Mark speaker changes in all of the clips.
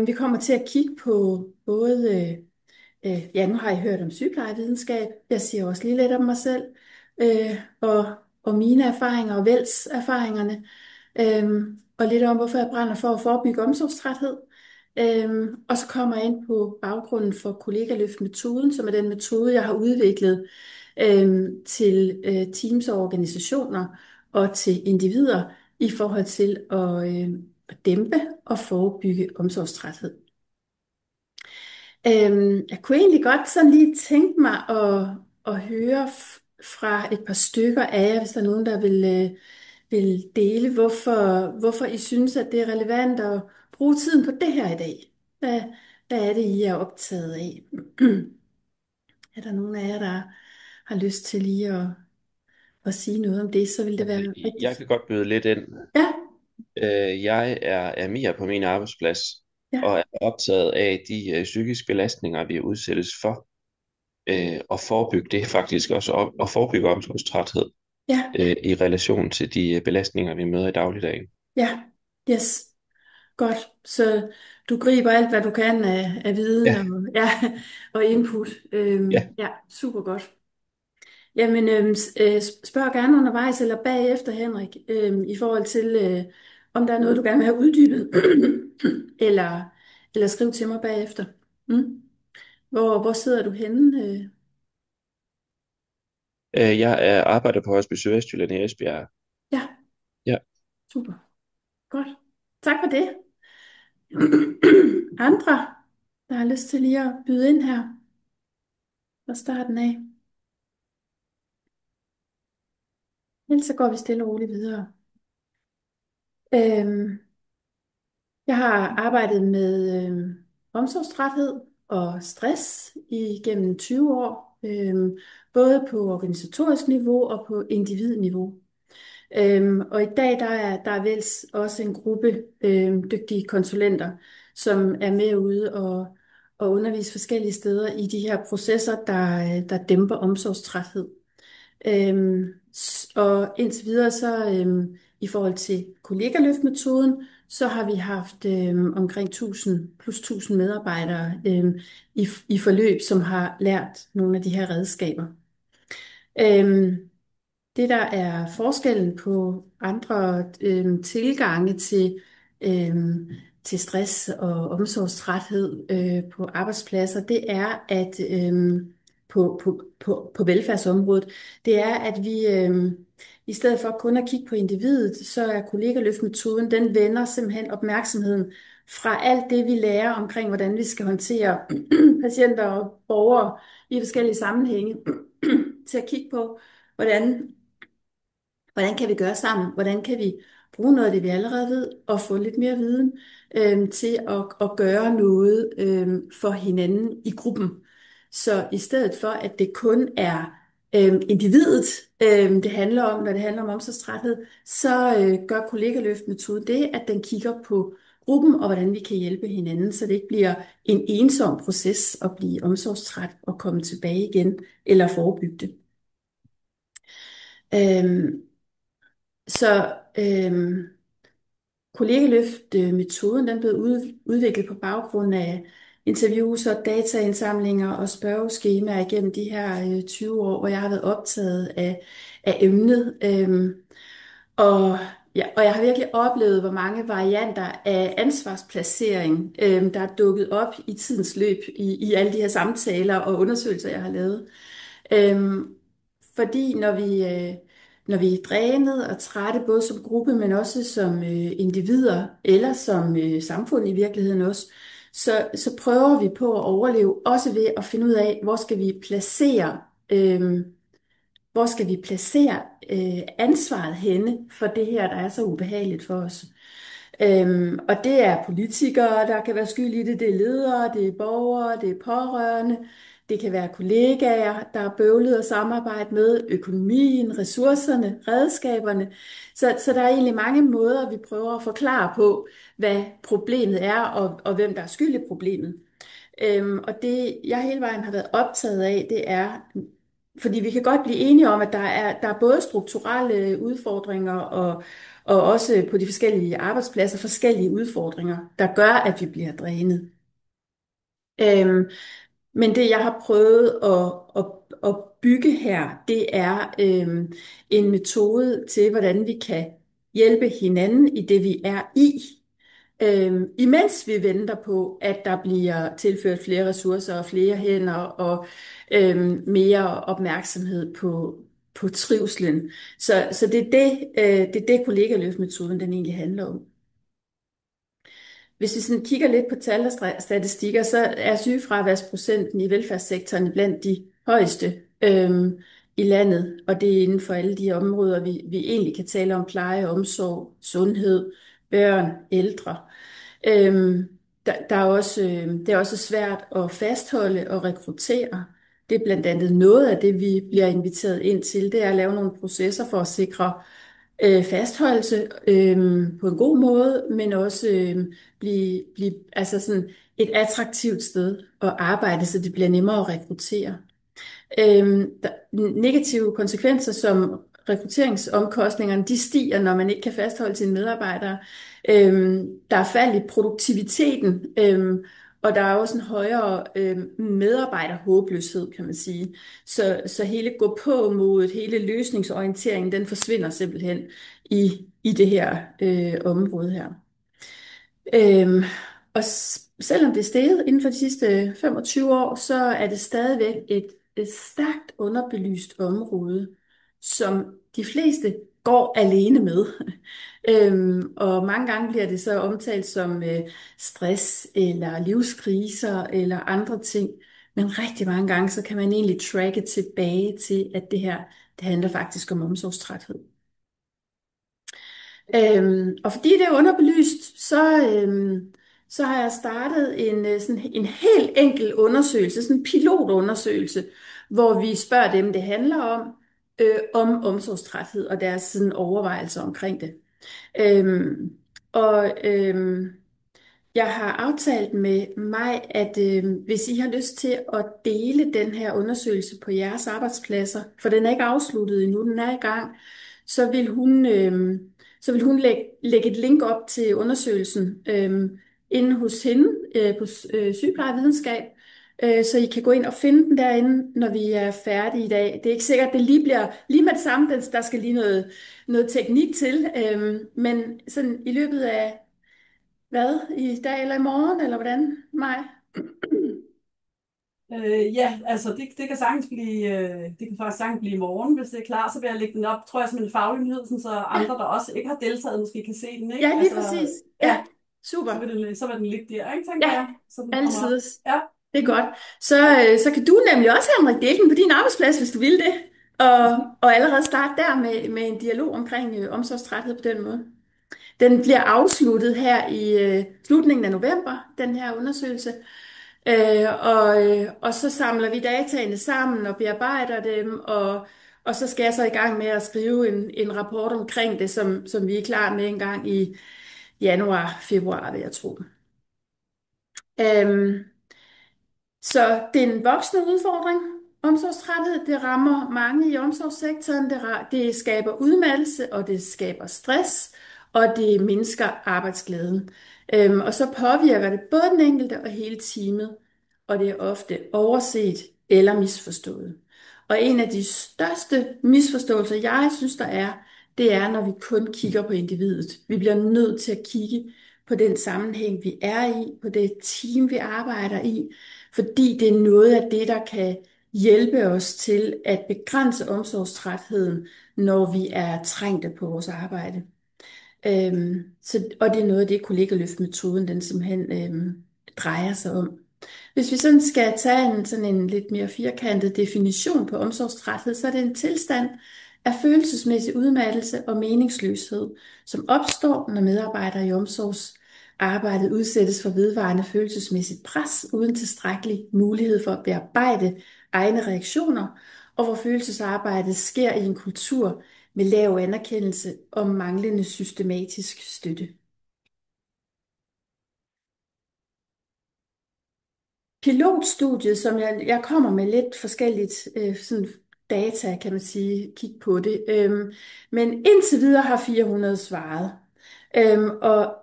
Speaker 1: Vi kommer til at kigge på både, ja, nu har I hørt om sygeplejevidenskab, jeg siger også lige lidt om mig selv, og mine erfaringer og Vels erfaringerne, og lidt om, hvorfor jeg brænder for at forebygge omsorgstræthed. Og så kommer jeg ind på baggrunden for kollegaløft-metoden, som er den metode, jeg har udviklet til teams og organisationer og til individer i forhold til at dæmpe og forebygge omsorgstræthed. Jeg kunne egentlig godt sådan lige tænke mig at høre fra et par stykker af jer, hvis der er nogen, der vil dele, hvorfor I synes, at det er relevant at bruge tiden på det her i dag. Hvad, hvad er det, I er optaget af? Er der nogen af jer, der har lyst til lige at sige noget om det, så vil det være
Speaker 2: Altså,
Speaker 1: rigtig.
Speaker 2: jeg kan godt byde lidt ind.
Speaker 1: Ja,
Speaker 2: Jeg er Mia på min arbejdsplads,
Speaker 1: ja,
Speaker 2: og er optaget af de psykiske belastninger, vi udsættes for, og forebygge det faktisk også, og forebygge omsorgstræthed
Speaker 1: ja,
Speaker 2: i relation til de belastninger, vi møder i dagligdagen.
Speaker 1: ja, yes. Godt, så du griber alt, hvad du kan af viden
Speaker 2: Ja,
Speaker 1: og, ja, og input.
Speaker 2: ja.
Speaker 1: Ja, super godt. Jamen, spørg gerne undervejs eller bagefter, Henrik, i forhold til, om der er noget, du gerne vil have uddybet, eller, eller skriv til mig bagefter. Mm? Hvor sidder du henne?
Speaker 2: Arbejder på Hospice Sydvestjylland i Esbjerg.
Speaker 1: Ja,
Speaker 2: Ja.
Speaker 1: super. Godt. Tak for det. Andre, der har lyst til lige at byde ind her fra starten af. Ellers så går vi stille og roligt videre. Øhm, jeg har arbejdet med omsorgstræthed og stress igennem 20 år, både på organisatorisk niveau og på individniveau. Og i dag der er vel også en gruppe dygtige konsulenter, som er med ude og undervise forskellige steder i de her processer, der dæmper omsorgstræthed. Og indtil videre så i forhold til kollegaløftmetoden, så har vi haft omkring 1000 medarbejdere i forløb, som har lært nogle af de her redskaber. Øhm, det, der er forskellen på andre tilgange til stress og omsorgstræthed på arbejdspladser, det er, at på velfærdsområdet, det er, at vi i stedet for kun at kigge på individet, så er kollegaløftmetoden, den vender simpelthen opmærksomheden fra alt det, vi lærer omkring, hvordan vi skal håndtere patienter og borgere i forskellige sammenhænge, til at kigge på, hvordan kan vi gøre sammen? Hvordan kan vi bruge noget af det, vi allerede ved, og få lidt mere viden til at gøre noget for hinanden i gruppen? Så i stedet for, at det kun er individet, det handler om, når det handler om omsorgstræthed, så gør kollegaløftmetoden det, at den kigger på gruppen, og hvordan vi kan hjælpe hinanden, så det ikke bliver en ensom proces at blive omsorgstræt og komme tilbage igen, eller forebygge det. Øhm, så kollegaløft-metoden, den blev udviklet på baggrund af interviews og dataindsamlinger og spørgeskemaer igennem de her 20 år, hvor jeg har været optaget af emnet. Og jeg har virkelig oplevet, hvor mange varianter af ansvarsplacering, der er dukket op i tidens løb i alle de her samtaler og undersøgelser, jeg har lavet. Øhm, fordi når vi er drænet og trætte, både som gruppe, men også som individer, eller som samfund i virkeligheden også, så prøver vi på at overleve, også ved at finde ud af, øh, hvor skal vi placere ansvaret henne for det her, der er så ubehageligt for os. Og det er politikere, der kan være skyld i det, det er ledere, det er borgere, det er pårørende, det kan være kollegaer, der er bøvlet at samarbejde med, økonomien, ressourcerne, redskaberne. Så der er egentlig mange måder, vi prøver at forklare på, hvad problemet er, og hvem der er skyld i problemet. Og det, jeg hele vejen har været optaget af, det er Fordi vi kan godt blive enige om, at der er både strukturelle udfordringer og også på de forskellige arbejdspladser forskellige udfordringer, der gør, at vi bliver drænet. Øhm, men det, jeg har prøvet at bygge her, det er en metode til, hvordan vi kan hjælpe hinanden i det, vi er i, imens vi venter på, at der bliver tilført flere ressourcer og flere hænder og mere opmærksomhed på trivslen. Så det er det kollegaløftmetoden, den egentlig handler om. Hvis vi sådan kigger lidt på tal og statistikker, så er sygefraværsprocenten i velfærdssektoren blandt de højeste i landet, og det er inden for alle de områder, vi egentlig kan tale om: pleje, omsorg, sundhed, børn, ældre. Der er også, det er også svært at fastholde og rekruttere. Det er blandt andet noget af det, vi bliver inviteret ind til, det er at lave nogle processer for at sikre fastholdelse på en god måde, men også blive altså sådan et attraktivt sted at arbejde, så det bliver nemmere at rekruttere. Negative konsekvenser som rekrutteringsomkostningerne, de stiger, når man ikke kan fastholde sine medarbejdere. Der er fald i produktiviteten, og der er også en højere medarbejderhåbløshed, kan man sige. Så hele gå på modet, hele løsningsorienteringen, den forsvinder simpelthen i det her område her. Øhm, og selvom det er steget inden for de sidste 25 år, så er det stadigvæk et stærkt underbelyst område, som de fleste går alene med. Og mange gange bliver det så omtalt som stress eller livskriser eller andre ting. Men rigtig mange gange, så kan man egentlig tracke tilbage til, at det her, det handler faktisk om omsorgstræthed. Og fordi det er underbelyst, så har jeg startet sådan en helt enkel undersøgelse, sådan en pilotundersøgelse, hvor vi spørger dem, det handler om omsorgstræthed og deres sådan overvejelser omkring det. Øhm, og jeg har aftalt med mig, at hvis I har lyst til at dele den her undersøgelse på jeres arbejdspladser, for den er ikke afsluttet endnu, den er i gang, så vil hun lægge et link op til undersøgelsen inde hos hende på sygeplejevidenskab, så I kan gå ind og finde den derinde, når vi er færdige i dag. Det er ikke sikkert, at det lige bliver lige med det samme, der skal lige noget teknik til, men sådan i løbet af hvad? I dag eller i morgen, eller hvordan? Maj?
Speaker 3: Ja, altså det kan sagtens blive, det kan faktisk sagtens blive i morgen, hvis det er klar, så vil jeg lægge den op, tror jeg, som en faglig nyhed, sådan, så
Speaker 1: Ja,
Speaker 3: andre, der også ikke har deltaget, måske kan se den,
Speaker 1: ja,
Speaker 3: ikke?
Speaker 1: lige
Speaker 3: Altså,
Speaker 1: præcis.
Speaker 3: ja,
Speaker 1: Ja, super.
Speaker 3: så vil den ligge der, ikke, tænker
Speaker 1: Ja,
Speaker 3: jeg, så den kommer op.
Speaker 1: altid.
Speaker 3: Ja.
Speaker 1: Det er
Speaker 3: Mm.
Speaker 1: godt. Så kan du nemlig også, Henrik, dele den på din arbejdsplads, hvis du vil det. Og allerede starte der med en dialog omkring omsorgstræthed på den måde. Den bliver afsluttet her i slutningen af november, den her undersøgelse. Og så samler vi dataene sammen og bearbejder dem, og så skal jeg så i gang med at skrive en rapport omkring det, som vi er klar med en gang i januar, februar, vil jeg tro. Øhm, Så det er en voksende udfordring. Omsorgstræthed, det rammer mange i omsorgssektoren. Det skaber udmattelse, og det skaber stress, og det mindsker arbejdsglæden. Og så påvirker det både den enkelte og hele teamet, og det er ofte overset eller misforstået. Og en af de største misforståelser, jeg synes, der er, det er, når vi kun kigger på individet. Vi bliver nødt til at kigge på den sammenhæng, vi er i, på det team, vi arbejder i, fordi det er noget af det, der kan hjælpe os til at begrænse omsorgstrætheden, når vi er trængte på vores arbejde. Og det er noget af det, kollegaløftmetoden, den simpelthen drejer sig om. Hvis vi sådan skal tage sådan en lidt mere firkantet definition på omsorgstræthed, så er det en tilstand af følelsesmæssig udmattelse og meningsløshed, som opstår, når medarbejdere i omsorgsarbejdet udsættes for vedvarende følelsesmæssigt pres, uden tilstrækkelig mulighed for at bearbejde egne reaktioner, og hvor følelsesarbejdet sker i en kultur med lav anerkendelse og manglende systematisk støtte. Pilotstudiet, som jeg kommer med lidt forskelligt sådan data, kan man sige, kigge på det. Men indtil videre har 400 svaret. Og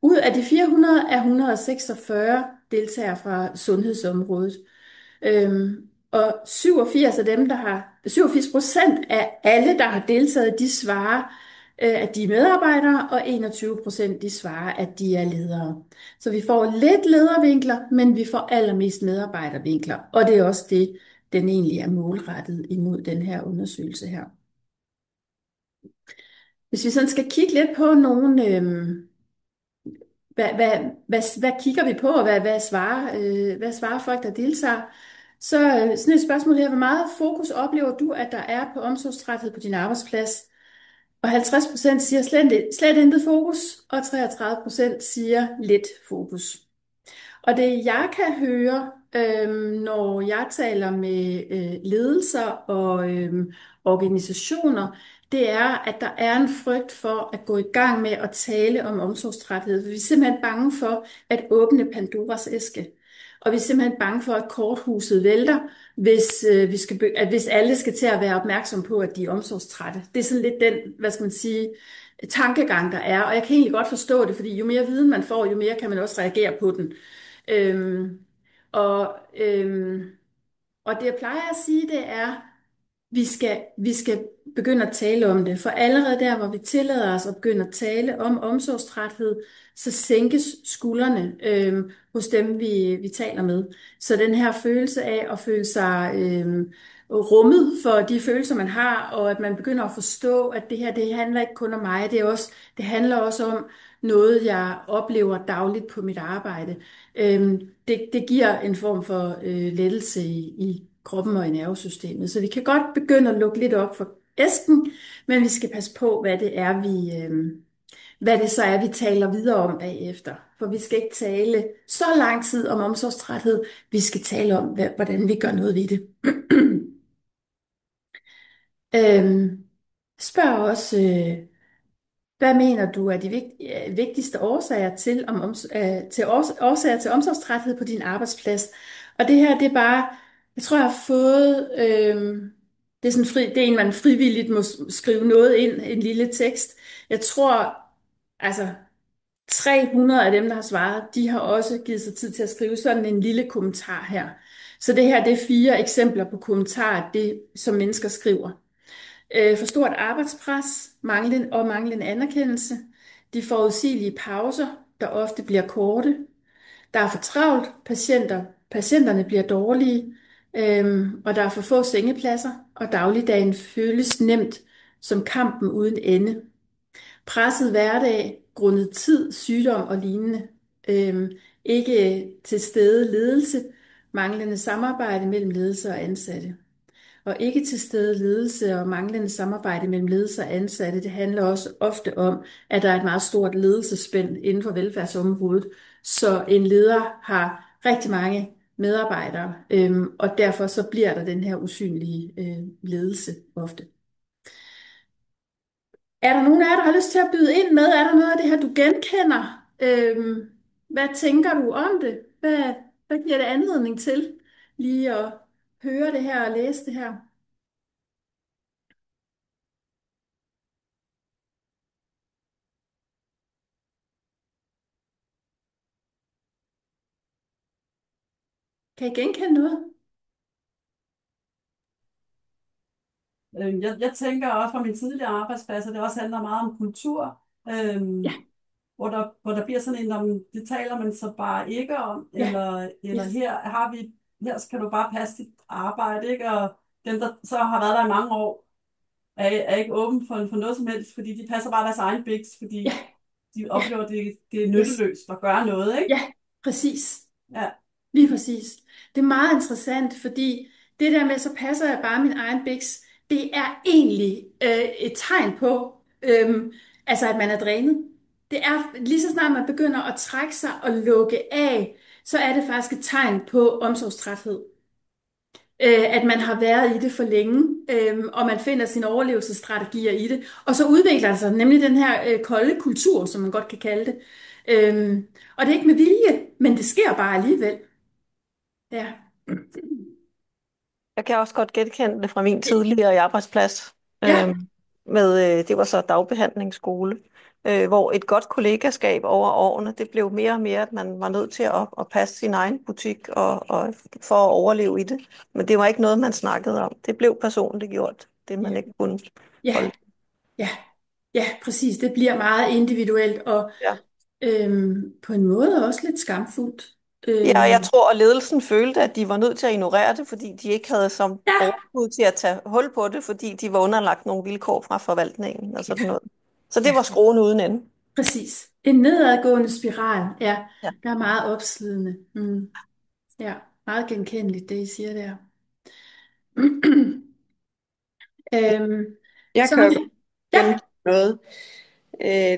Speaker 1: ud af de 400 er 146 deltagere fra sundhedsområdet. Og 87 af dem, 87% af alle, der har deltaget, de svarer, at de er medarbejdere, og 21% de svarer, at de er ledere. Så vi får lidt ledervinkler, men vi får allermest medarbejdervinkler, og det er også det, den egentlig er målrettet imod den her undersøgelse her. Hvis vi sådan skal kigge lidt på nogle, hvad kigger vi på, og hvad svarer folk, der deltager? Så sådan et spørgsmål her: hvor meget fokus oplever du, at der er på omsorgstræthed på din arbejdsplads? Og 50% siger slet intet fokus, og 33% siger lidt fokus. Og det jeg kan høre, når jeg taler med ledelser og organisationer, det er, at der er en frygt for at gå i gang med at tale om omsorgstræthed. Vi er simpelthen bange for at åbne Pandoras æske. Og vi er simpelthen bange for, at korthuset vælter, hvis alle skal til at være opmærksom på, at de er omsorgstrætte. Det er sådan lidt den, hvad skal man sige, tankegang, der er. Og jeg kan egentlig godt forstå det, fordi jo mere viden man får, jo mere kan man også reagere på den. Øhm, og, øhm, og det jeg plejer at sige, det er, vi skal begynde at tale om det. For allerede der, hvor vi tillader os at begynde at tale om omsorgstræthed, så sænkes skuldrene hos dem, vi taler med. Så den her følelse af at føle sig rummet for de følelser, man har, og at man begynder at forstå, at det her, det handler ikke kun om mig, det handler også om noget, jeg oplever dagligt på mit arbejde. Det giver en form for lettelse i kroppen og i nervesystemet. Så vi kan godt begynde at lukke lidt op for æsken, men vi skal passe på, hvad det så er, vi taler videre om bagefter. For vi skal ikke tale så lang tid om omsorgstræthed. Vi skal tale om, hvordan vi gør noget ved det. Spørg også, hvad mener du er de vigtigste årsager til omsorgstræthed på din arbejdsplads? Og det her, det er bare, jeg tror, jeg har fået, det er sådan det er en, man frivilligt må skrive noget ind, en lille tekst. Jeg tror, altså 300 af dem, der har svaret, de har også givet sig tid til at skrive sådan en lille kommentar her. Så det her, det er 4 eksempler på kommentarer, det som mennesker skriver. For stort arbejdspres, manglende anerkendelse, de forudsigelige pauser, der ofte bliver korte, der er for travlt, patienterne bliver dårlige, og der er for få sengepladser, og dagligdagen føles nemt som kampen uden ende. Presset hverdag, grundet tid, sygdom og lignende. Ikke til stede ledelse, manglende samarbejde mellem ledelse og ansatte. Og ikke til stede ledelse og manglende samarbejde mellem ledelse og ansatte, det handler også ofte om, at der er et meget stort ledelsesspænd inden for velfærdsområdet. Så en leder har rigtig mange medarbejdere, og derfor så bliver der den her usynlige ledelse ofte. Er der nogen af jer, der har lyst til at byde ind med? Er der noget af det her, du genkender? Hvad tænker du om det? Hvad giver det anledning til lige at høre det her og læse det her? Kan I genkende noget?
Speaker 3: Jeg tænker også fra min tidligere arbejdsplads, at det også handler meget om kultur,
Speaker 1: Ja,
Speaker 3: hvor der bliver sådan en, om det taler man så bare ikke om,
Speaker 1: ja,
Speaker 3: eller
Speaker 1: yes.
Speaker 3: her skal du bare passe dit arbejde, ikke? Og dem, der så har været der i mange år, er ikke åben for noget som helst, fordi de passer bare deres egen biks,
Speaker 1: Ja,
Speaker 3: fordi de
Speaker 1: ja,
Speaker 3: oplever, at det er
Speaker 1: yes.
Speaker 3: nytteløst at gøre noget, ikke?
Speaker 1: Ja, præcis.
Speaker 3: Ja.
Speaker 1: Lige præcis. Det er meget interessant, fordi det der med, så passer jeg bare min egen biks, det er egentlig et tegn på, altså at man er drænet. Det er lige så snart man begynder at trække sig og lukke af, så er det faktisk et tegn på omsorgstræthed. At man har været i det for længe, og man finder sine overlevelsesstrategier i det. Og så udvikler der sig nemlig den her kolde kultur, som man godt kan kalde det. Og det er ikke med vilje, men det sker bare alligevel. Ja.
Speaker 4: Jeg kan også godt genkende det fra min tidligere arbejdsplads.
Speaker 1: Ja,
Speaker 4: Det var så dagbehandlingsskole, hvor et godt kollegaskab over årene, det blev mere og mere, at man var nødt til at passe sin egen butik og for at overleve i det. Men det var ikke noget, man snakkede om. Det blev personligt gjort, det man
Speaker 1: ja,
Speaker 4: ikke kunne
Speaker 1: ja,
Speaker 4: holde.
Speaker 1: ja, ja, præcis. Det bliver meget individuelt og
Speaker 4: Ja.
Speaker 1: på en måde også lidt skamfuldt.
Speaker 4: Ja, og jeg
Speaker 1: Øhm,
Speaker 4: tror, at ledelsen følte, at de var nødt til at ignorere det, fordi de ikke havde som
Speaker 1: ja,
Speaker 4: overskud til at tage hul på det, fordi de var underlagt nogle vilkår fra forvaltningen og sådan
Speaker 1: ja,
Speaker 4: noget. Så det
Speaker 1: ja,
Speaker 4: var skruen uden ende.
Speaker 1: præcis. En nedadgående spiral. Ja,
Speaker 4: Ja.
Speaker 1: der er meget opslidende. Mm, ja, meget genkendeligt, det I siger der. øhm,
Speaker 5: Jeg
Speaker 1: så
Speaker 5: kan
Speaker 1: har
Speaker 5: jo
Speaker 1: vi,
Speaker 5: godt
Speaker 1: ja,
Speaker 5: genkende noget.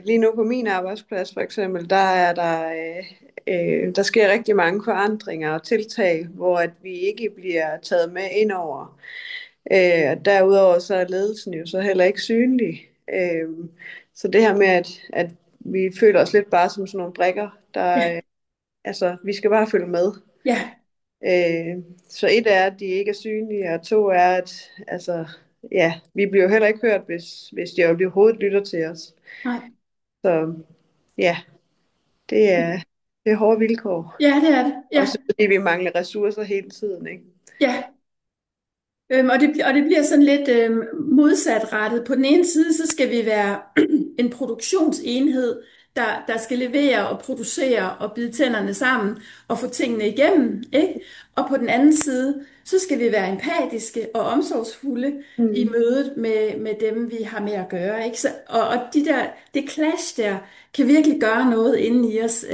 Speaker 5: Lige nu på min arbejdsplads for eksempel, der er der sker rigtig mange forandringer og tiltag, hvor at vi ikke bliver taget med ind over. Derudover så er ledelsen jo så heller ikke synlig. Så det her med, at vi føler os lidt bare som sådan nogle brikker,
Speaker 1: ja,
Speaker 5: altså vi skal bare følge med.
Speaker 1: ja,
Speaker 5: Så et er, at de ikke er synlige, og to er, at altså, ja, vi bliver jo heller ikke hørt, hvis de overhovedet lytter til os.
Speaker 1: nej,
Speaker 5: Så ja, det er hårde vilkår.
Speaker 1: ja, det er det. Ja,
Speaker 5: Også fordi vi mangler ressourcer hele tiden, ikke?
Speaker 1: ja. Og det bliver sådan lidt modsatrettet. På den ene side, så skal vi være en produktionsenhed, der skal levere og producere og bide tænderne sammen og få tingene igennem, ikke? Og på den anden side, så skal vi være empatiske og omsorgsfulde i
Speaker 5: Mm.
Speaker 1: mødet med dem, vi har med at gøre, ikke? Og det clash der kan virkelig gøre noget inden i os,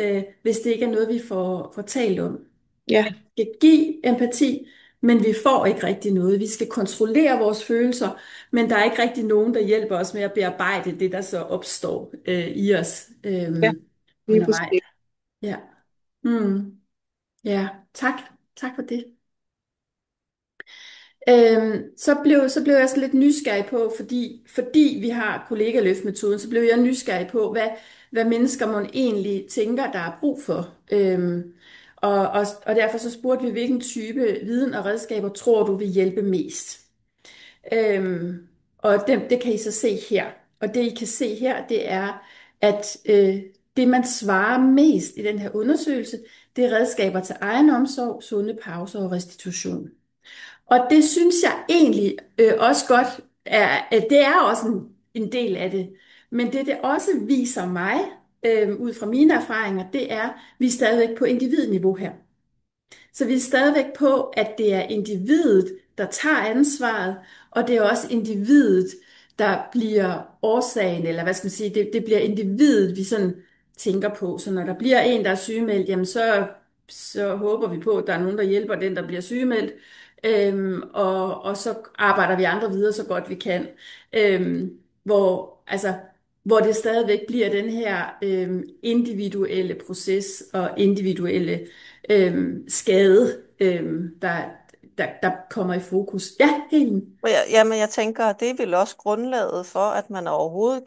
Speaker 1: hvis det ikke er noget, vi får talt om.
Speaker 5: Ja,
Speaker 1: Skal give empati, men vi får ikke rigtig noget. Vi skal kontrollere vores følelser, men der er ikke rigtig nogen, der hjælper os med at bearbejde det, der så opstår i os
Speaker 5: ja, lige
Speaker 1: undervejs.
Speaker 5: præcis.
Speaker 1: Ja. Mm. Ja, tak. Tak for det. Så blev jeg så lidt nysgerrig på, fordi vi har kollegaløftmetoden, så blev jeg nysgerrig på, hvad mennesker man egentlig tænker, der er brug for. Og derfor så spurgte vi, hvilken type viden og redskaber tror du vil hjælpe mest? Og det kan I så se her. Og det I kan se her, det er, at det man svarer mest i den her undersøgelse, det er redskaber til egenomsorg, sunde pauser og restitution. Og det synes jeg egentlig også godt er, at det er også en del af det. Men det også viser mig, ud fra mine erfaringer, det er, at vi er stadigvæk på individniveau her. Så vi er stadigvæk på, at det er individet, der tager ansvaret, og det er også individet, der bliver årsagen, eller hvad skal man sige, det bliver individet, vi sådan tænker på. Så når der bliver en, der er sygemeldt, jamen så håber vi på, at der er nogen, der hjælper den, der bliver sygemeldt, og så arbejder vi andre videre så godt vi kan. Hvor det stadigvæk bliver den her individuelle proces og individuelle skade, der kommer i fokus. Ja, helt.
Speaker 4: Jamen, jeg tænker, at det er vel også grundlaget for, at man overhovedet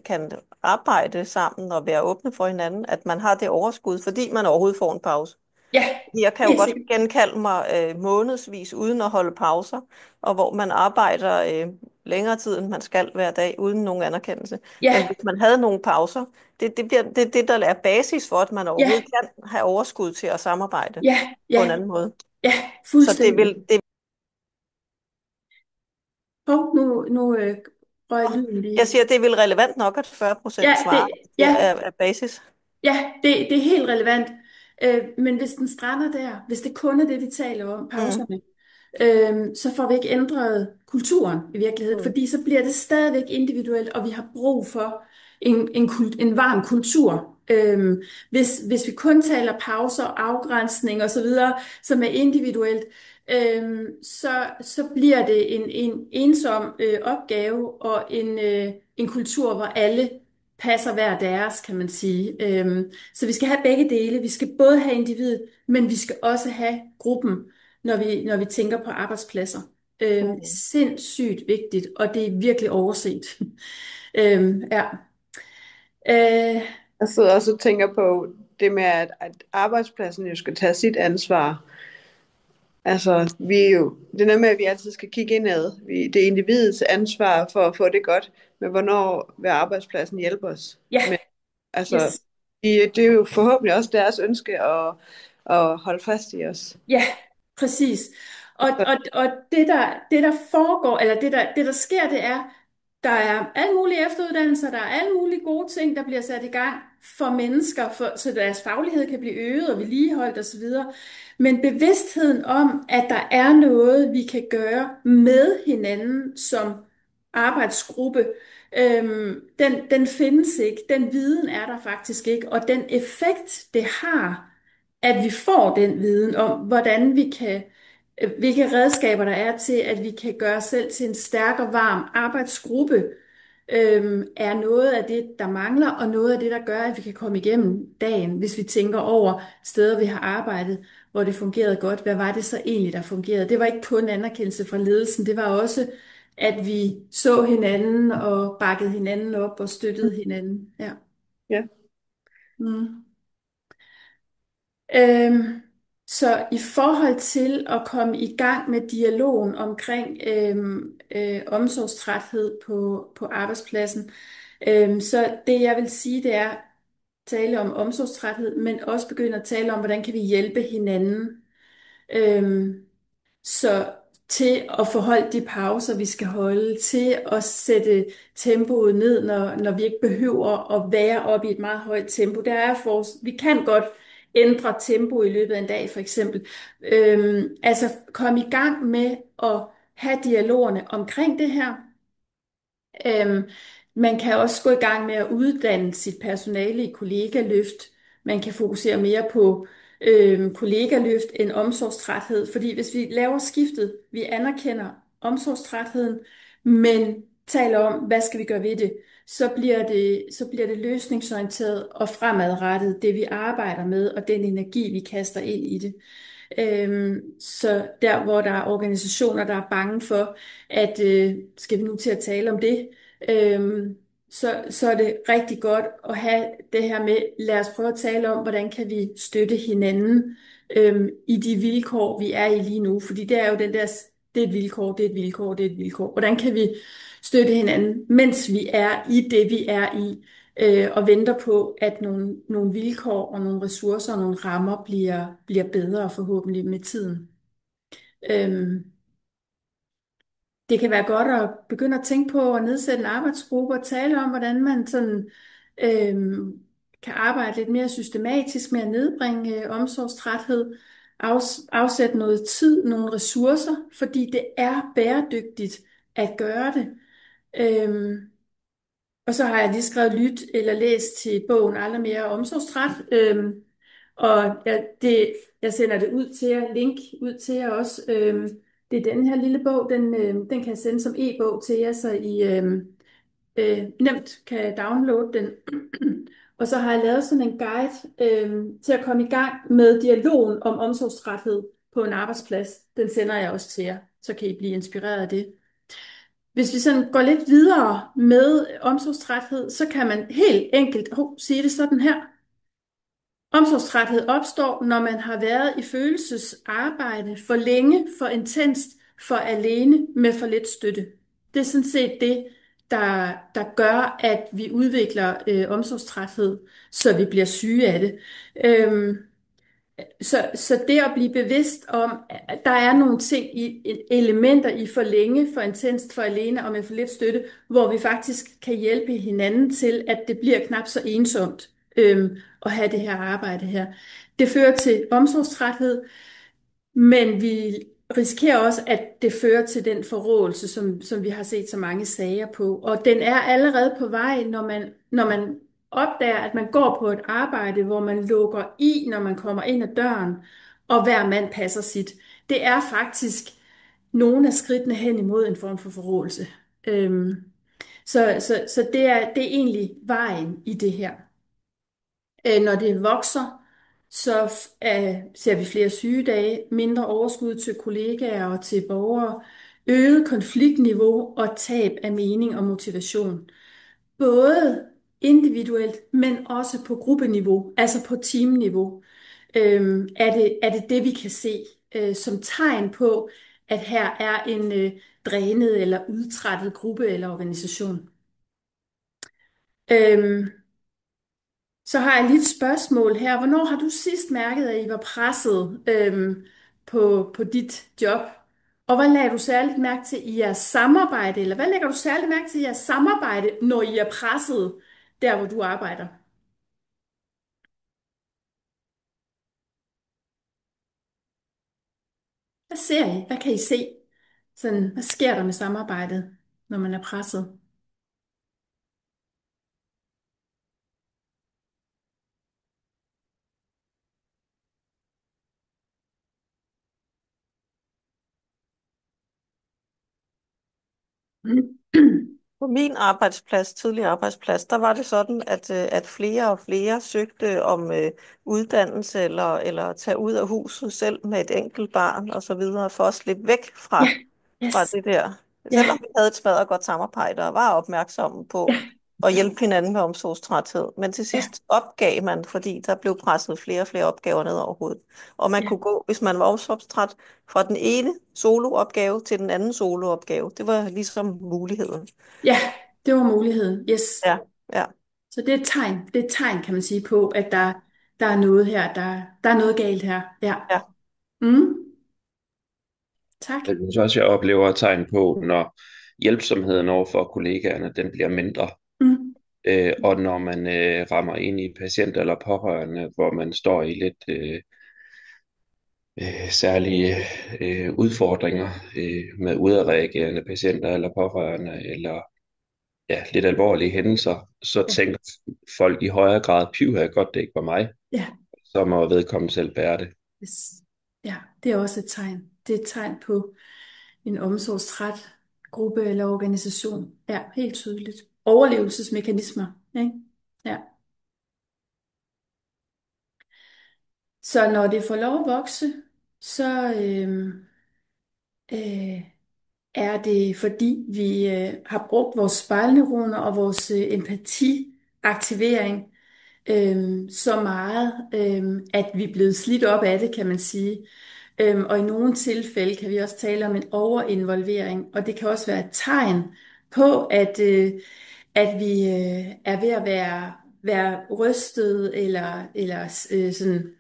Speaker 4: kan arbejde sammen og være åbne for hinanden, at man har det overskud, fordi man overhovedet får en pause.
Speaker 1: Ja,
Speaker 4: Jeg kan jo
Speaker 1: helt
Speaker 4: godt
Speaker 1: sikkert.
Speaker 4: genkalde mig månedsvis uden at holde pauser, og hvor man arbejder længere tid, end man skal hver dag, uden nogen anerkendelse. Men
Speaker 1: Ja,
Speaker 4: hvis man havde nogle pauser, det der er basis for, at man
Speaker 1: ja,
Speaker 4: overhovedet kan have overskud til at samarbejde
Speaker 1: ja,
Speaker 4: på en
Speaker 1: ja,
Speaker 4: anden måde.
Speaker 1: ja,
Speaker 4: Så det
Speaker 1: fuldstændig.
Speaker 4: vil, det,
Speaker 1: Nu røg lyden
Speaker 4: jeg
Speaker 1: lige.
Speaker 4: siger, det er vel relevant nok, at 40%
Speaker 1: Ja,
Speaker 4: svarer, det
Speaker 1: ja,
Speaker 4: er basis.
Speaker 1: ja, det er helt relevant. Men hvis den strander der, hvis det kun er det, vi taler om,
Speaker 4: Mm.
Speaker 1: pauserne, så får vi ikke ændret kulturen i virkeligheden,
Speaker 4: Mm.
Speaker 1: fordi så bliver det stadigvæk individuelt, og vi har brug for en varm kultur. Hvis vi kun taler pauser, afgrænsning og så videre, som er individuelt, så bliver det en ensom opgave og en kultur, hvor alle passer hver deres, kan man sige. Så vi skal have begge dele. Vi skal både have individet, men vi skal også have gruppen, når vi tænker på arbejdspladser.
Speaker 4: Mm.
Speaker 1: Sindssygt vigtigt, og det er virkelig overset. Ja. Øh,
Speaker 5: Jeg sidder også og tænker på det med, at arbejdspladsen jo skal tage sit ansvar. Altså, vi er jo, det er noget med, at vi altid skal kigge indad. Det er individets ansvar for at få det godt, men hvornår vil arbejdspladsen hjælpe os?
Speaker 1: Ja,
Speaker 5: Men altså,
Speaker 1: yes.
Speaker 5: det er jo forhåbentlig også deres ønske at holde fast i os.
Speaker 1: Ja, præcis. Og det der foregår, eller det der sker, det er, der er alle mulige efteruddannelser, der er alle mulige gode ting, der bliver sat i gang for mennesker, så deres faglighed kan blive øget og vedligeholdt osv. Men bevidstheden om, at der er noget, vi kan gøre med hinanden som arbejdsgruppe, den findes ikke. Den viden er der faktisk ikke. Og den effekt, det har, at vi får den viden om, hvordan vi kan, hvilke redskaber der er til, at vi kan gøre os selv til en stærk og varm arbejdsgruppe, er noget af det, der mangler, og noget af det, der gør, at vi kan komme igennem dagen, hvis vi tænker over steder, vi har arbejdet, hvor det fungerede godt. Hvad var det så egentlig, der fungerede? Det var ikke kun anerkendelse fra ledelsen, det var også, at vi så hinanden og bakkede hinanden op og støttede hinanden. Ja.
Speaker 5: Ja.
Speaker 1: Mm. Øhm, så i forhold til at komme i gang med dialogen omkring omsorgstræthed på arbejdspladsen, så det jeg vil sige, det er tale om omsorgstræthed, men også begynde at tale om, hvordan kan vi hjælpe hinanden. Øhm, så til at forholde de pauser, vi skal holde, til at sætte tempoet ned, når vi ikke behøver at være oppe i et meget højt tempo. Vi kan godt ændre tempo i løbet af en dag, for eksempel. Altså komme i gang med at have dialogerne omkring det her. Øhm, Man kan også gå i gang med at uddanne sit personale i kollegaløft. Man kan fokusere mere på kollegaløft end omsorgstræthed, fordi hvis vi laver skiftet, vi anerkender omsorgstrætheden, men taler om, hvad skal vi gøre ved det, så bliver det løsningsorienteret og fremadrettet, det vi arbejder med, og den energi, vi kaster ind i det. Så der, hvor der er organisationer, der er bange for, at skal vi nu til at tale om det, så er det rigtig godt at have det her med, lad os prøve at tale om, hvordan kan vi støtte hinanden i de vilkår, vi er i lige nu. Fordi det er jo den der, det er et vilkår, det er et vilkår, det er et vilkår. Hvordan kan vi støtte hinanden, mens vi er i det, vi er i, og venter på, at nogle vilkår og nogle ressourcer og nogle rammer bliver bedre forhåbentlig med tiden. Øhm, Det kan være godt at begynde at tænke på at nedsætte en arbejdsgruppe og tale om, hvordan man sådan, kan arbejde lidt mere systematisk med at nedbringe omsorgstræthed, afsætte noget tid, nogle ressourcer, fordi det er bæredygtigt at gøre det. Øhm, og så har jeg lige skrevet lyt eller læst til bogen Aldrig mere omsorgstræt. Og jeg sender det ud til jer, link ud til jer også. Det er den her lille bog, den kan jeg sende som e-bog til jer, så I nemt kan downloade den. Og så har jeg lavet sådan en guide til at komme i gang med dialogen om omsorgstræthed på en arbejdsplads. Den sender jeg også til jer, så kan I blive inspireret af det. Hvis vi sådan går lidt videre med omsorgstræthed, så kan man helt enkelt sige det sådan her. Omsorgstræthed opstår, når man har været i følelsesarbejde for længe, for intenst, for alene med for lidt støtte. Det er sådan set det, der gør, at vi udvikler omsorgstræthed, så vi bliver syge af det. Øhm, så det at blive bevidst om, at der er nogle ting elementer i for længe, for intenst, for alene og med for lidt støtte, hvor vi faktisk kan hjælpe hinanden til, at det bliver knap så ensomt at have det her arbejde her. Det fører til omsorgstræthed, men vi risikerer også, at det fører til den forråelse, som vi har set så mange sager på. Og den er allerede på vej, når man opdager, at man går på et arbejde, hvor man lukker i, når man kommer ind ad døren, og hver mand passer sit. Det er faktisk nogle af skridtene hen imod en form for forråelse. Øhm, så det er egentlig vejen i det her. Når det vokser, så ser vi flere sygedage, mindre overskud til kollegaer og til borgere, øget konfliktniveau og tab af mening og motivation. Både individuelt, men også på gruppeniveau, altså på teamniveau, er det vi kan se. som tegn på, at her er en drænet eller udtrættet gruppe eller organisation. Øhm, Så har jeg lige et spørgsmål her. Hvornår har du sidst mærket, at I var presset på dit job? Og hvad lagde du særligt mærke til i jeres samarbejde? Eller hvad lægger du særligt mærke til i jeres samarbejde, når I er presset der, hvor du arbejder? Hvad ser I? Hvad kan I se? Sådan, hvad sker der med samarbejdet, når man er presset?
Speaker 4: På min arbejdsplads, tidligere arbejdsplads, der var det sådan, at flere og flere søgte om uddannelse eller at tage ud af huset selv med et enkelt barn og så videre, for at slippe væk
Speaker 1: Ja,
Speaker 4: fra
Speaker 1: yes.
Speaker 4: det der.
Speaker 1: Ja,
Speaker 4: Selvom vi havde et smadret godt samarbejde og var opmærksomme på
Speaker 1: ja,
Speaker 4: at hjælpe hinanden med omsorgstræthed. Men til
Speaker 1: ja,
Speaker 4: sidst opgav man, fordi der blev presset flere og flere opgaver ned over hovedet. Og man
Speaker 1: ja,
Speaker 4: kunne gå, hvis man var omsorgstræt, fra den ene soloopgave til den anden soloopgave. Det var ligesom muligheden.
Speaker 1: ja, det var muligheden. Yes.
Speaker 4: Ja, ja,
Speaker 1: Så det er et tegn. Det er et tegn, kan man sige, på, at der er noget her. Der er noget galt her. Ja.
Speaker 4: ja.
Speaker 1: Mm, tak.
Speaker 2: Jeg synes også, jeg oplever et tegn på, når hjælpsomheden over for kollegaerne, den bliver mindre.
Speaker 1: Mm,
Speaker 2: Og når man rammer ind i patient eller pårørende, hvor man står i lidt særlige udfordringer med udadreagerende patienter eller pårørende, eller ja, lidt alvorlige hændelser, så
Speaker 1: ja,
Speaker 2: tænker folk i højere grad, pyha, godt det ikke var mig,
Speaker 1: ja,
Speaker 2: så må vedkommende selv bære det.
Speaker 1: yes. Ja, det er også et tegn. Det er et tegn på en omsorgstræt gruppe eller organisation. Ja, helt tydeligt. Overlevelsesmekanismer, ikke? Ja. Så når det får lov at vokse, så øh, er det fordi, vi har brugt vores spejlneuroner og vores empatiaktivering så meget, at vi er blevet slidt op af det, kan man sige. Og i nogle tilfælde kan vi også tale om en overinvolvering, og det kan også være et tegn på, at vi er ved at være rystet eller sådan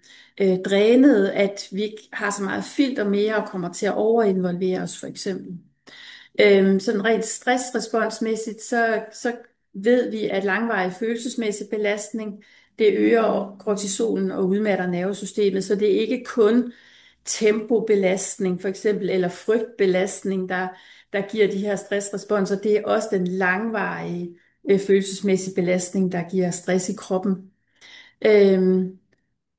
Speaker 1: drænet, at vi ikke har så meget filter mere og kommer til at overinvolvere os, for eksempel. Sådan rent stressresponsmæssigt, så ved vi, at langvarig følelsesmæssig belastning, det øger kortisolen og udmatter nervesystemet, så det er ikke kun tempobelastning for eksempel, eller frygtbelastning, der giver de her stressresponser. Det er også den langvarige følelsesmæssige belastning, der giver stress i kroppen. Øhm,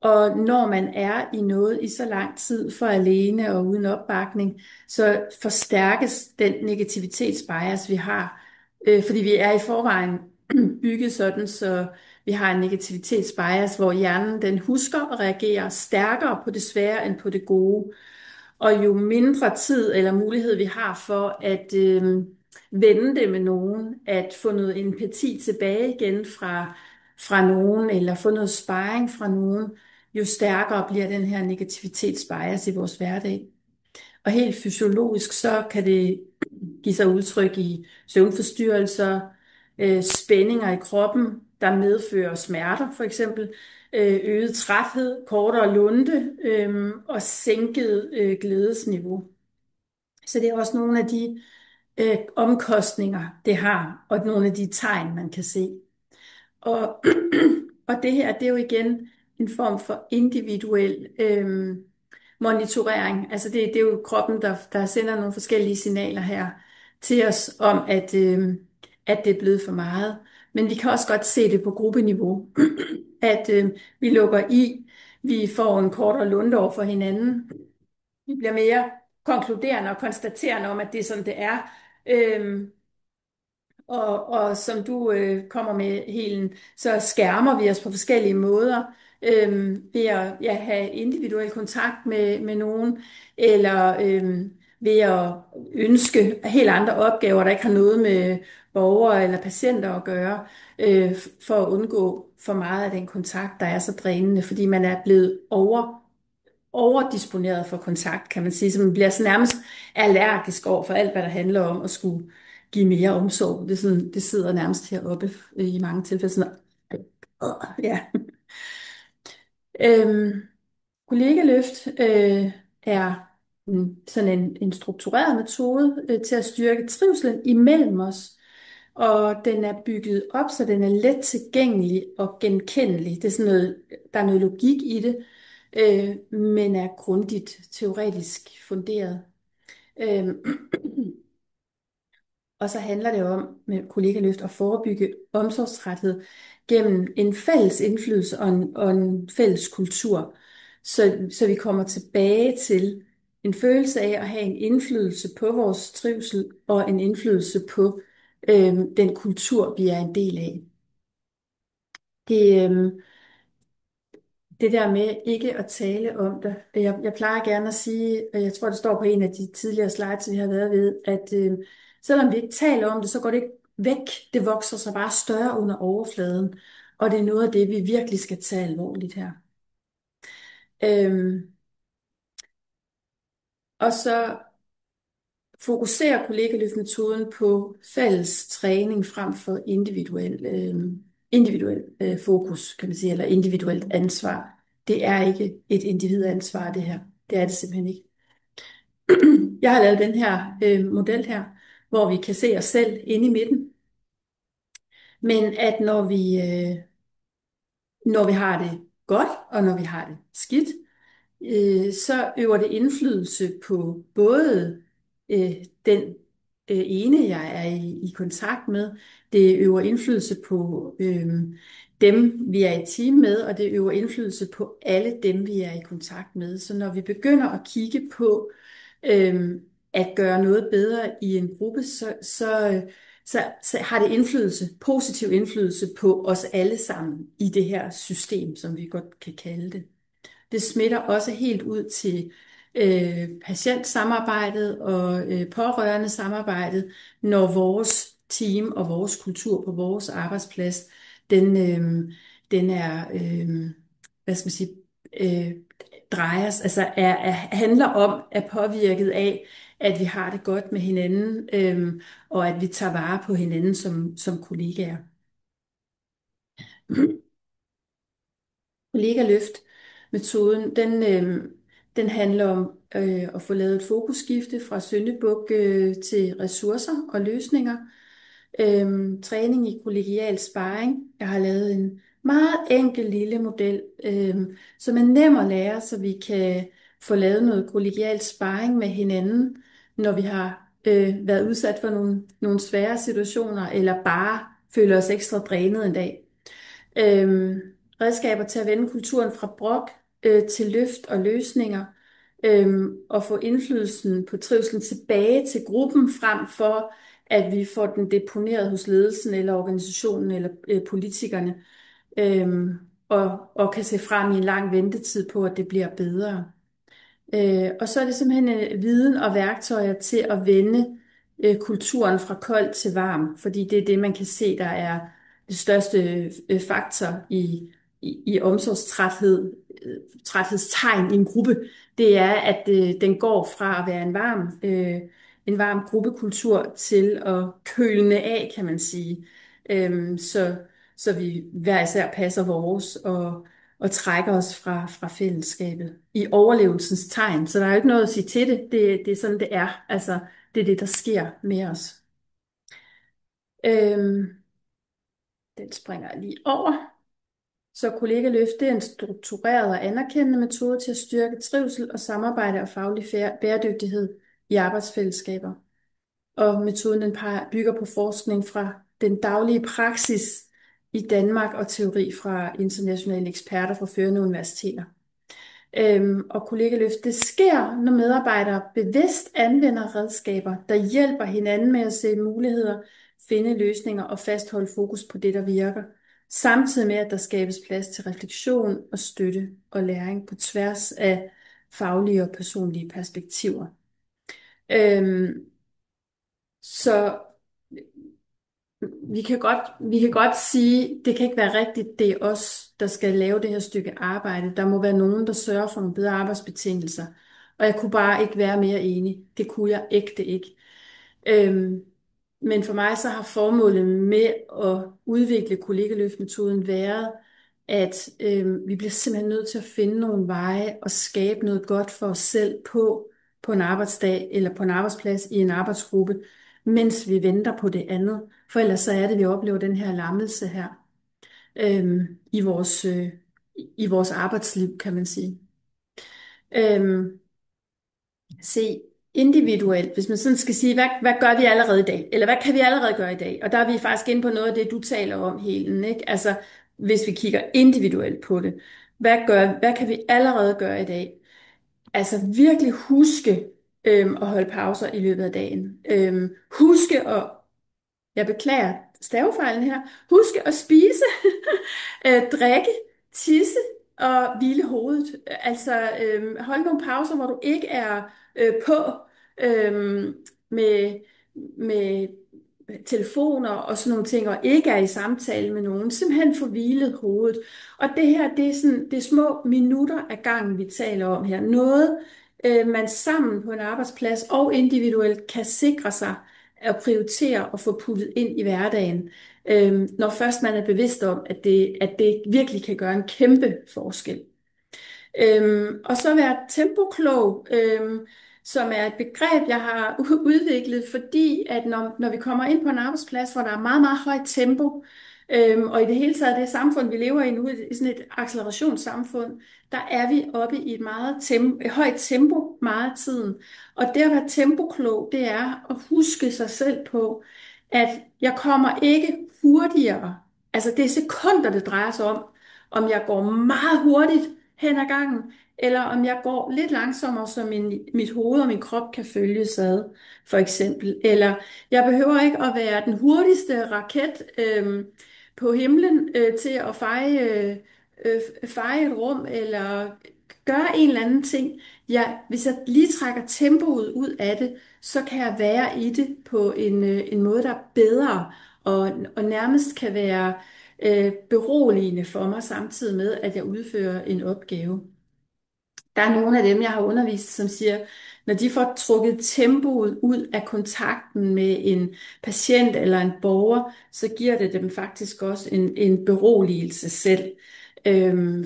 Speaker 1: og når man er i noget i så lang tid for alene og uden opbakning, så forstærkes den negativitetsbias, vi har. Fordi vi er i forvejen bygget sådan, så vi har en negativitetsbias, hvor hjernen den husker at reagere stærkere på det svære end på det gode. Og jo mindre tid eller mulighed vi har for at vende det med nogen, at få noget empati tilbage igen fra nogen, eller få noget sparring fra nogen, jo stærkere bliver den her negativitetsbias i vores hverdag. Og helt fysiologisk, så kan det give sig udtryk i søvnforstyrrelser, spændinger i kroppen, der medfører smerter, for eksempel øget træthed, kortere lunte og sænket glædesniveau. Så det er også nogle af de omkostninger, det har, og nogle af de tegn, man kan se. Og, og det her, det er jo igen en form for individuel monitorering. Altså det er jo kroppen, der sender nogle forskellige signaler her til os om, at det er blevet for meget. Men vi kan også godt se det på gruppeniveau, at vi lukker i, vi får en kortere lunde over for hinanden, vi bliver mere konkluderende og konstaterende om, at det er sådan, det er. Øhm, og som du kommer med, Helen, så skærmer vi os på forskellige måder ved at ja, have individuel kontakt med nogen, eller ved at ønske helt andre opgaver, der ikke har noget med borgere eller patienter at gøre, for at undgå for meget af den kontakt, der er så drænende, fordi man er blevet overdisponeret for kontakt, kan man sige, så man bliver så nærmest allergisk over for alt, hvad der handler om at skulle give mere omsorg. Det, er sådan, det sidder nærmest heroppe i mange tilfælde. Sådan, ja. Øhm, Kollegaløft er sådan en struktureret metode til at styrke trivslen imellem os. Og den er bygget op, så den er let tilgængelig og genkendelig. Det er sådan noget, der er noget logik i det, men er grundigt teoretisk funderet. Øhm, Og så handler det om med kollegaløft at forebygge omsorgstræthed gennem en fælles indflydelse og en fælles kultur. Så vi kommer tilbage til en følelse af at have en indflydelse på vores trivsel og en indflydelse på den kultur, vi er en del af. Det, det der med ikke at tale om det. Jeg plejer gerne at sige, og jeg tror, det står på en af de tidligere slides, vi har været ved, at selvom vi ikke taler om det, så går det ikke væk. Det vokser sig bare større under overfladen. Og det er noget af det, vi virkelig skal tage alvorligt her. Øhm, og så fokuserer kollegaløftmetoden på fælles træning frem for individuel fokus, kan man sige, eller individuelt ansvar. Det er ikke et individansvar, det her. Det er det simpelthen ikke. Jeg har lavet den her model her, hvor vi kan se os selv inde i midten. Men at når vi har det godt, og når vi har det skidt, så øver det indflydelse på både den ene, jeg er i kontakt med. Det øver indflydelse på dem, vi er i team med, og det øver indflydelse på alle dem, vi er i kontakt med. Så når vi begynder at kigge på at gøre noget bedre i en gruppe, så har det indflydelse, positiv indflydelse på os alle sammen i det her system, som vi godt kan kalde det. Det smitter også helt ud til patientsamarbejdet og pårørende samarbejdet, når vores team og vores kultur på vores arbejdsplads, den er, hvad skal man sige, øh, drejes, altså handler om, er påvirket af, at vi har det godt med hinanden, og at vi tager vare på hinanden som kollegaer. Kollegaløft-metoden, den handler om at få lavet et fokusskifte fra syndebuk til ressourcer og løsninger. Træning i kollegial sparring. Jeg har lavet en meget enkel lille model, som er nem at lære, så vi kan få lavet noget kollegial sparring med hinanden, når vi har været udsat for nogle svære situationer, eller bare føler os ekstra drænet en dag. Redskaber til at vende kulturen fra brok til løft og løsninger, og få indflydelsen på trivselen tilbage til gruppen, frem for at vi får den deponeret hos ledelsen eller organisationen eller politikerne, og kan se frem i en lang ventetid på, at det bliver bedre. Og så er det simpelthen viden og værktøjer til at vende kulturen fra kold til varm, fordi det er det, man kan se, der er det største faktor i omsorgstræthed, træthedstegn i en gruppe. Det er, at den går fra at være en varm gruppekultur til at kølne af, kan man sige. Så vi hver især passer vores og trækker os fra fællesskabet i overlevelsens tegn. Så der er jo ikke noget at sige til det. Det er sådan, det er. Altså, det er det, der sker med os. Øhm, Den springer jeg lige over. Så kollegaløft, det er en struktureret og anerkendende metode til at styrke trivsel og samarbejde og faglig bæredygtighed i arbejdsfællesskaber. Og metoden den bygger på forskning fra den daglige praksis i Danmark og teori fra internationale eksperter fra førende universiteter. Og kollegaløft, det sker, når medarbejdere bevidst anvender redskaber, der hjælper hinanden med at se muligheder, finde løsninger og fastholde fokus på det, der virker. Samtidig med, at der skabes plads til refleksion og støtte og læring på tværs af faglige og personlige perspektiver. Så vi kan godt sige, det kan ikke være rigtigt, det er os, der skal lave det her stykke arbejde. Der må være nogen, der sørger for nogle bedre arbejdsbetingelser. Og jeg kunne bare ikke være mere enig. Det kunne jeg ægte ikke. Øhm, men for mig så har formålet med at udvikle kollegaløftmetoden været, at vi bliver simpelthen nødt til at finde nogle veje og skabe noget godt for os selv på en arbejdsdag eller på en arbejdsplads i en arbejdsgruppe, mens vi venter på det andet. For ellers så er det, vi oplever den her lammelse her i i vores arbejdsliv, kan man sige. Øhm, Se, individuelt, hvis man sådan skal sige, hvad gør vi allerede i dag? Eller hvad kan vi allerede gøre i dag? Og der er vi faktisk inde på noget af det, du taler om, Helen, ikke? Altså, hvis vi kigger individuelt på det. Hvad kan vi allerede gøre i dag? Altså virkelig huske at holde pauser i løbet af dagen. Huske at jeg beklager stavefejlen her. Husk at spise, drikke, tisse og hvile hovedet. Altså hold nogle pauser, hvor du ikke er på med, med telefoner og sådan nogle ting, og ikke er i samtale med nogen. Simpelthen få hvilet hovedet. Og det her, det er små minutter af gangen, vi taler om her. Noget, man sammen på en arbejdsplads og individuelt kan sikre sig at prioritere og få puttet ind i hverdagen, når først man er bevidst om, at det virkelig kan gøre en kæmpe forskel. Og så være tempoklog, som er et begreb, jeg har udviklet, fordi at når vi kommer ind på en arbejdsplads, hvor der er meget, meget højt tempo, og i det hele taget det samfund, vi lever i nu, i sådan et accelerationssamfund, der er vi oppe i et meget højt tempo meget af tiden. Og det at være tempoklog, det er at huske sig selv på, at jeg kommer ikke hurtigere. Altså det er sekunder, det drejer sig om jeg går meget hurtigt hen ad gangen, eller om jeg går lidt langsommere, så mit hoved og min krop kan følges ad, for eksempel. Eller jeg behøver ikke at være den hurtigste raket på himlen til at feje et rum, eller gøre en eller anden ting. Hvis jeg lige trækker tempoet ud af det, så kan jeg være i det på en måde, der er bedre, og nærmest kan være beroligende for mig, samtidig med, at jeg udfører en opgave. Der er nogle af dem, jeg har undervist, som siger, når de får trukket tempoet ud af kontakten med en patient eller en borger, så giver det dem faktisk også en beroligelse selv.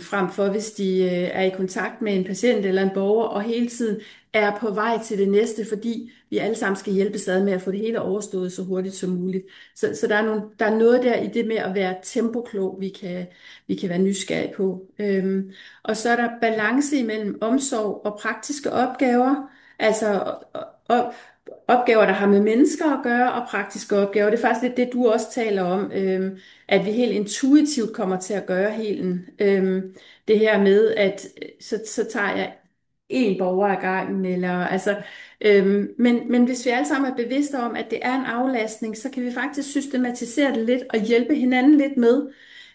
Speaker 1: Frem for hvis de er i kontakt med en patient eller en borger, og hele tiden er på vej til det næste, fordi vi alle sammen skal hjælpes ad med at få det hele overstået så hurtigt som muligt. Så der er noget der i det med at være tempoklog, vi kan være nysgerrige på. Og så er der balance imellem omsorg og praktiske opgaver, altså opgaver, der har med mennesker at gøre, og praktiske opgaver. Det er faktisk lidt det, du også taler om, at vi helt intuitivt kommer til at gøre hele det her med, at så tager jeg en borger ad gangen, eller altså, men hvis vi alle sammen er bevidste om, at det er en aflastning, så kan vi faktisk systematisere det lidt og hjælpe hinanden lidt med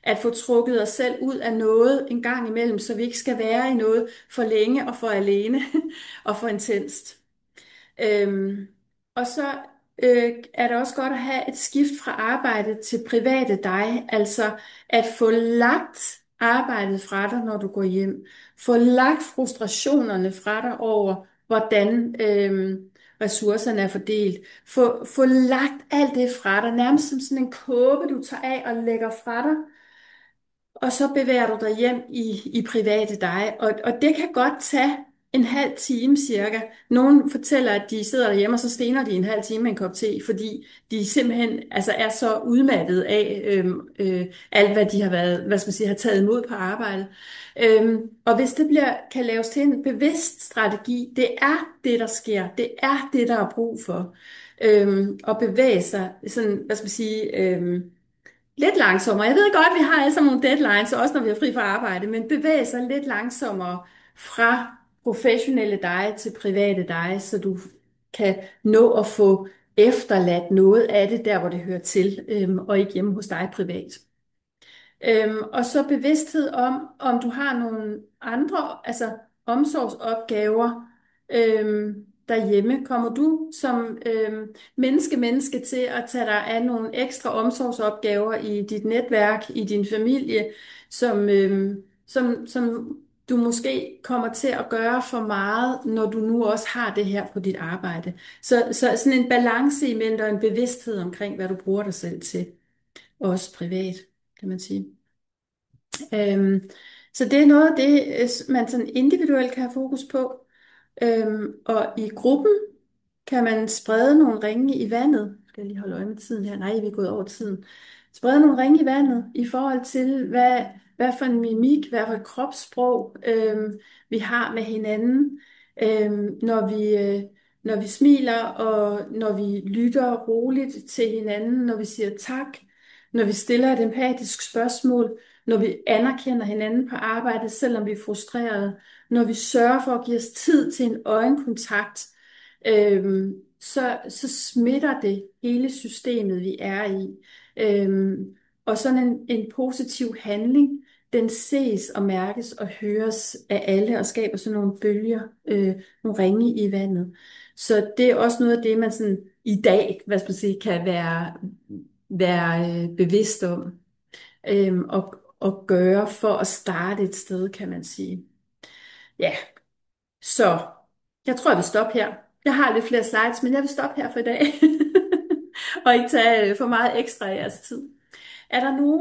Speaker 1: at få trukket os selv ud af noget en gang imellem, så vi ikke skal være i noget for længe og for alene og for intenst. Og så er det også godt at have et skift fra arbejde til private dig, altså at få lagt arbejdet fra dig, når du går hjem. Få lagt frustrationerne fra dig over, hvordan ressourcerne er fordelt. Få lagt alt det fra dig, nærmest som sådan en kåbe, du tager af og lægger fra dig. Og så bevæger du dig hjem i private dig, og det kan godt tage en halv time cirka. Nogen fortæller, at de sidder derhjemme, og så stener de en halv time med en kop te, fordi de simpelthen altså er så udmattet af alt, hvad de har været, hvad skal man sige, har taget imod på arbejde. Og hvis det kan laves til en bevidst strategi, det er det, der sker. Det er det, der er brug for. At bevæge sig sådan, hvad skal man sige, lidt langsommere. Jeg ved godt, vi har alle sammen nogle deadlines, også når vi er fri fra arbejde, men bevæge sig lidt langsommere fra professionelle dig til private dig, så du kan nå at få efterladt noget af det der, hvor det hører til, og ikke hjemme hos dig privat. Og så bevidsthed om du har nogle andre, altså omsorgsopgaver, derhjemme? Kommer du som menneske til at tage dig af nogle ekstra omsorgsopgaver i dit netværk, i din familie, som du måske kommer til at gøre for meget, når du nu også har det her på dit arbejde? Så sådan en balance imellem og en bevidsthed omkring, hvad du bruger dig selv til, også privat, kan man sige. Så det er noget af det, man sådan individuelt kan have fokus på. Og i gruppen kan man sprede nogle ringe i vandet. Skal jeg lige holde øje med tiden her? Nej, vi er gået over tiden. Sprede nogle ringe i vandet i forhold til, hvad for en mimik, hvad for et kropssprog vi har med hinanden, når vi smiler, og når vi lytter roligt til hinanden, når vi siger tak, når vi stiller et empatisk spørgsmål, når vi anerkender hinanden på arbejdet, selvom vi er frustrerede, når vi sørger for at give os tid til en øjenkontakt, så smitter det hele systemet, vi er i. Og sådan en positiv handling, den ses og mærkes og høres af alle og skaber sådan nogle bølger, nogle ringe i vandet. Så det er også noget af det, man sådan i dag, hvad skal man sige, kan være bevidst om og gøre for at starte et sted, kan man sige. Ja, så jeg tror, jeg vil stoppe her. Jeg har lidt flere slides, men jeg vil stoppe her for i dag. Og ikke tage for meget ekstra af jeres tid. Er der nogen